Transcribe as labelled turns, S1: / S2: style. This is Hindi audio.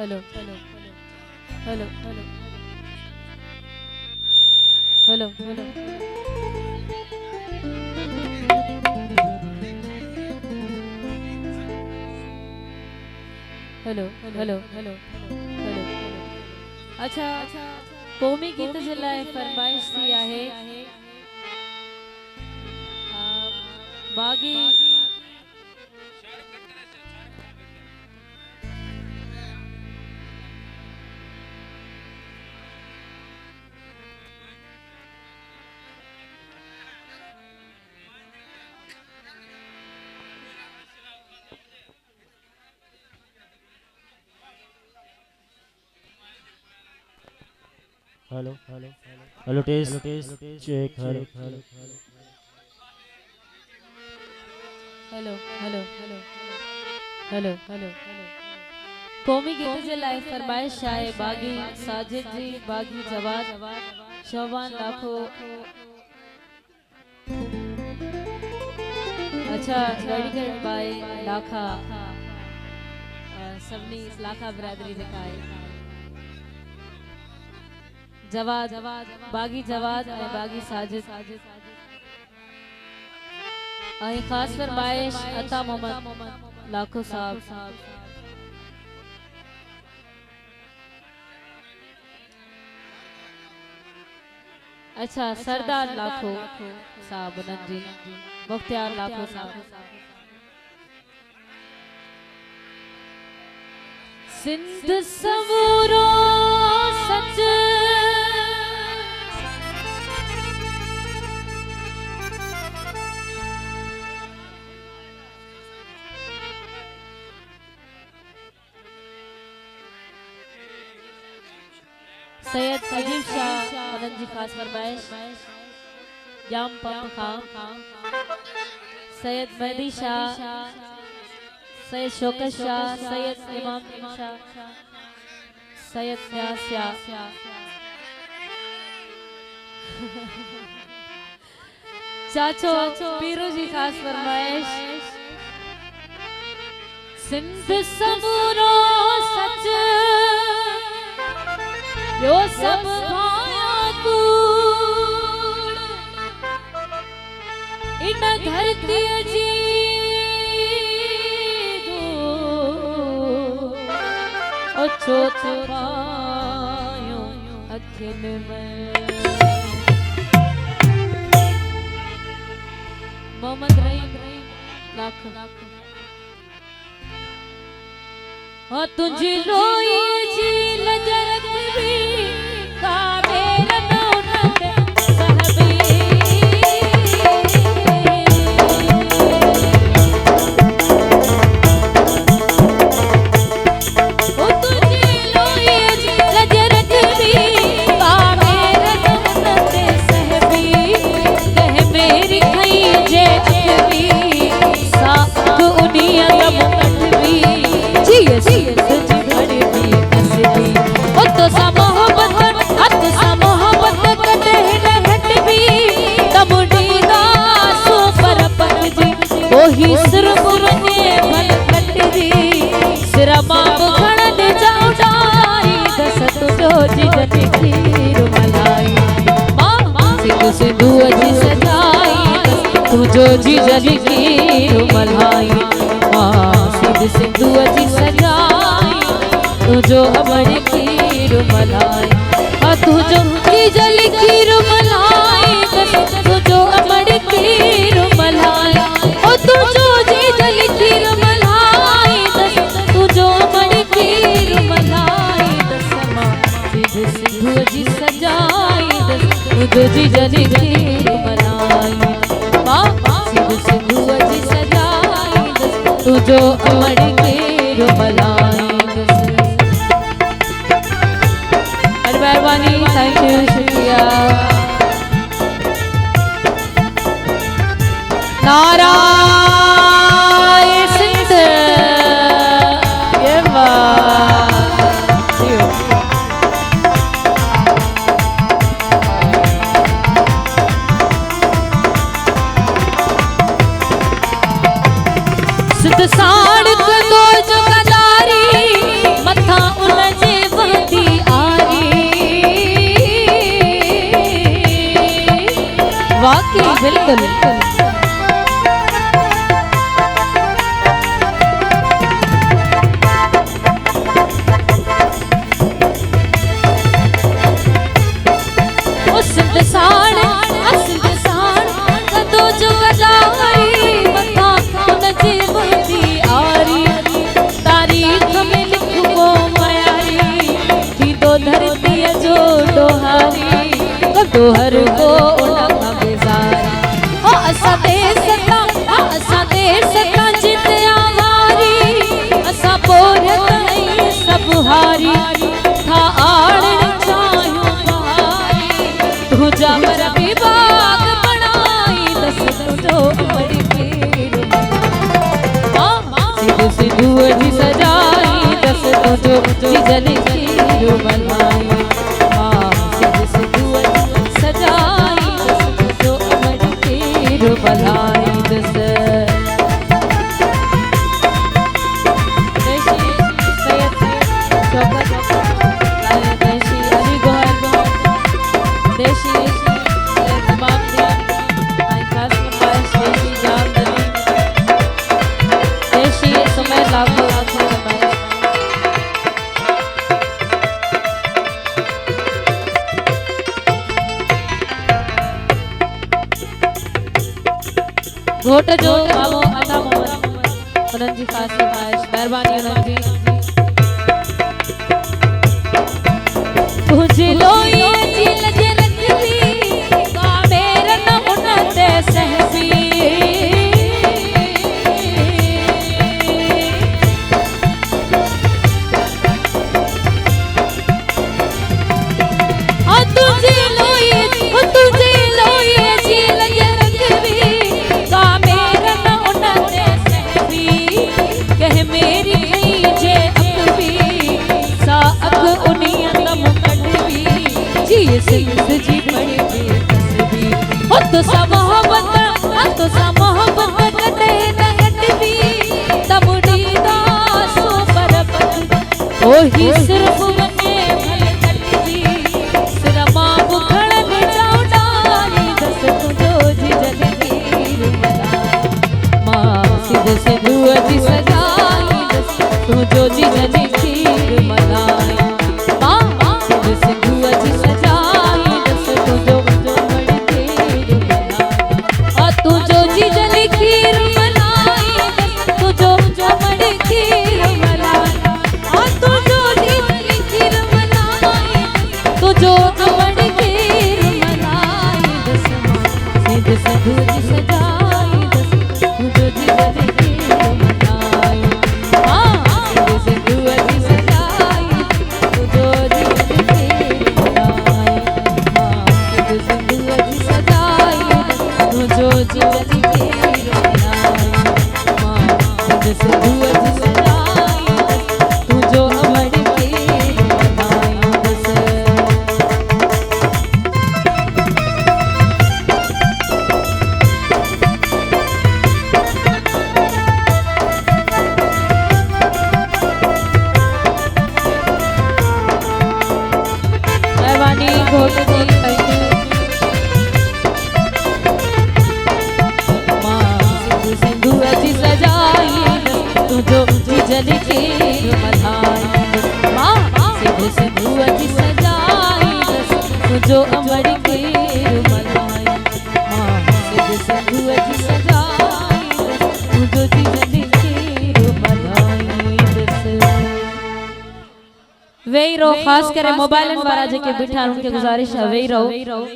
S1: Hello hello hello hello hello hello hello hello hello hello अच्छा क़ौमी गीत जे लाइ फरमाइश थी आहे बागी
S2: hello hello hello test check hello
S1: hello hello hello hello क़ौमी गीत जे लाइ फरमाइश आहे बागी साजिद जी बागी जवाद शोभान लाखो अच्छा डेडिकेटेड बाय लाखा सभनी लाखा बिरादरी जेका आहे जवाद बागी जवाद ऐं बागी साजिद ऐं ख़ास फरमाइश अता मोहम्मद लाखो साहब अच्छा सरदार लाखो साहब उन्हनि जी मुख्तियार लाखो साहब सिंध समूरो सच सैयद अजीब शाह उन्हनि जी ख़ास फरमाइश जाम पंप खां सैयद मेहदी शाह सैयद शौकत शाह सैयद इमाम शाह सैयद न्यास शाह चाचो पीरू जी ख़ास फरमाइश सिंध समूरो सच यो सब भाया कूड़ इन धरती जी धूड़ ओछो छुपायो अखिन में मोहम्मद रहीम लाख हाँ तुझी लोई जी लजरत भी काबेर नौनत सहबी ओ तुझी लोई जी लजरत भी काबेर नौनत सहबी कह मेरी खई जे अखबी साख उनिया दम कटबी जी ही सिर मुरने भल कटरी सिर मां खणन जाउडाई दस तुजो जी जने खीर मलाई मां सिंधु सिंधु जी सजाई तुजो जी जने खीर मलाई मां सिंधु सिंधु जी सजाई तुजो अमर खीर मलाई आ तुजो जी जली खीर मलाई दस तुजो अमर खीर मलाई ओ तुझो जी जल खीर मलाई दस तुझो अमर खीर मलाई दस मां सिंधु सिंधु जी सजाई दस तुझो जी जल खीर मलाई मां सिंधु सिंधु जी सजाई दस तुझो अमर खीर मलाई दस मेहरबानी थैंक यू शुक्रिया नारा सिंध ये सिंध साड़ दो जो कदारी मथा उन बाकी बिल्कुल दोहर को उनका बेजारी ओ असा दे सका जित आवारी असा बोरत नहीं सब हारी था आड़ चाहूं बहारी तू जावर विभाग बनाई दस जो अमर पीर सिद्धू सिद्धू जी सजाई दस जो जिजल खीर बनाई भलाई दस देशी सैयद शौकत देशी अली गोहर देशी सैयद तमाम आई खास फरमाइश देशी जान दली देशी समय लाखों घोट जो बाबो अता मोहम्मद उन्हनि जी खास फरमाइश मेहरबानी उन्हनि जी तुझे लोई जी लज रखी का मेरा न उनते सहबी जी लज जी बड़ी तस्वीर हो तो सा मोहब्बत कटे न कटवी तबड़ी दासो परबत ओही सिर्फ बने भल कटवी सिरमा बुखड़न जाओ डाली दस तुझो जी जगीर बनाया मां सिद्ध सिद्धू जी सजाई दस तुझो जी जगीर बनाई जो अमड़ खीर मलाई दस सिद्ध सिद्धू जी सजाई दस तुझो जी जल खीर मलाई सिद्ध सिद्धू जी सजाई तुझो जी जल खीर मलाई सिद्ध सिद्धू जी सजाई तुझो जी जल खीर मलाई सिद्ध सिद्धू जी सजाई तुझो अमड़ खीर मलाई दस घोट जी सिद्धू जी सजाई तुझो जिजल खीर मलाई सिद्धू जी सजाई तुझो अमर खीर मलाई सिद्धू जी सजाई तुझो जिजल खीर मलाई वेही रहो खास करे मोबाइलन वारा जेके बिठा उनके गुजारिश है वेही रहो।